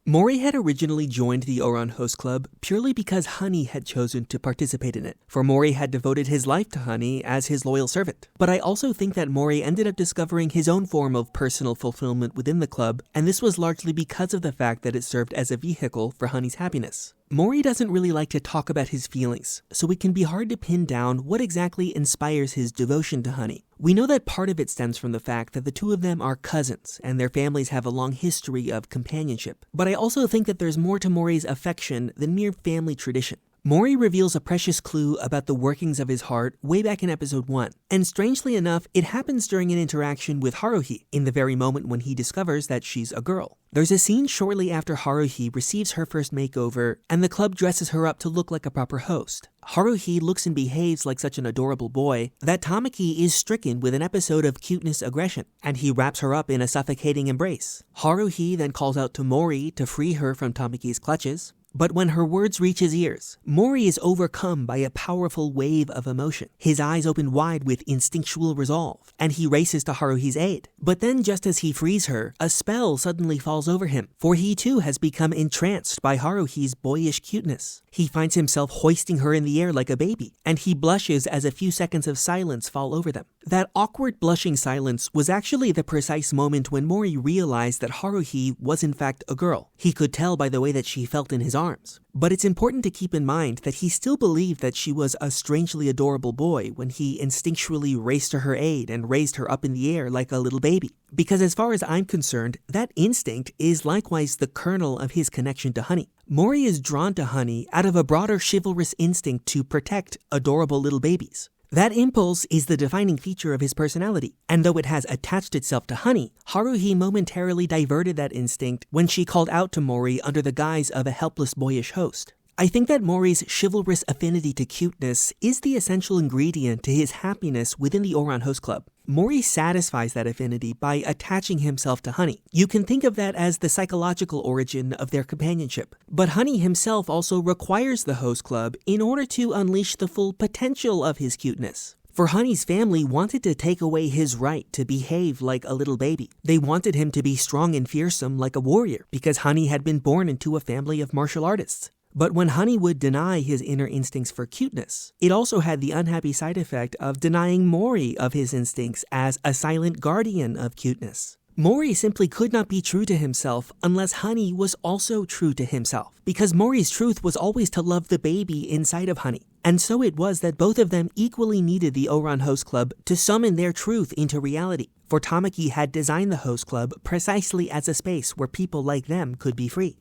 Mori had originally joined the Ouran host club purely because Honey had chosen to participate in it, for Mori had devoted his life to Honey as his loyal servant. But I also think that Mori ended up discovering his own form of personal fulfillment within the club, and this was largely because of the fact that it served as a vehicle for Honey's happiness. Mori doesn't really like to talk about his feelings, so it can be hard to pin down what exactly inspires his devotion to Honey. We know that part of it stems from the fact that the two of them are cousins, and their families have a long history of companionship. But I also think that there's more to Mori's affection than mere family tradition. Mori reveals a precious clue about the workings of his heart way back in episode 1, and strangely enough, it happens during an interaction with Haruhi, in the very moment when he discovers that she's a girl. There's a scene shortly after Haruhi receives her first makeover, and the club dresses her up to look like a proper host. Haruhi looks and behaves like such an adorable boy that Tamaki is stricken with an episode of cuteness aggression, and he wraps her up in a suffocating embrace. Haruhi then calls out to Mori to free her from Tamaki's clutches. But when her words reach his ears, Mori is overcome by a powerful wave of emotion. His eyes open wide with instinctual resolve, and he races to Haruhi's aid. But then just as he frees her, a spell suddenly falls over him, for he too has become entranced by Haruhi's boyish cuteness. He finds himself hoisting her in the air like a baby, and he blushes as a few seconds of silence fall over them. That awkward blushing silence was actually the precise moment when Mori realized that Haruhi was in fact a girl. He could tell by the way that she felt in his arms. But it's important to keep in mind that he still believed that she was a strangely adorable boy when he instinctually raced to her aid and raised her up in the air like a little baby. Because as far as I'm concerned, that instinct is likewise the kernel of his connection to Honey. Mori is drawn to Honey out of a broader chivalrous instinct to protect adorable little babies. That impulse is the defining feature of his personality, and though it has attached itself to Honey, Haruhi momentarily diverted that instinct when she called out to Mori under the guise of a helpless boyish host. I think that Mori's chivalrous affinity to cuteness is the essential ingredient to his happiness within the Ouran host club. Mori satisfies that affinity by attaching himself to Honey. You can think of that as the psychological origin of their companionship. But Honey himself also requires the host club in order to unleash the full potential of his cuteness. For Honey's family wanted to take away his right to behave like a little baby. They wanted him to be strong and fearsome like a warrior because Honey had been born into a family of martial artists. But when Honey would deny his inner instincts for cuteness, it also had the unhappy side effect of denying Mori of his instincts as a silent guardian of cuteness. Mori simply could not be true to himself unless Honey was also true to himself, because Mori's truth was always to love the baby inside of Honey. And so it was that both of them equally needed the Ouran host club to summon their truth into reality, for Tamaki had designed the host club precisely as a space where people like them could be free.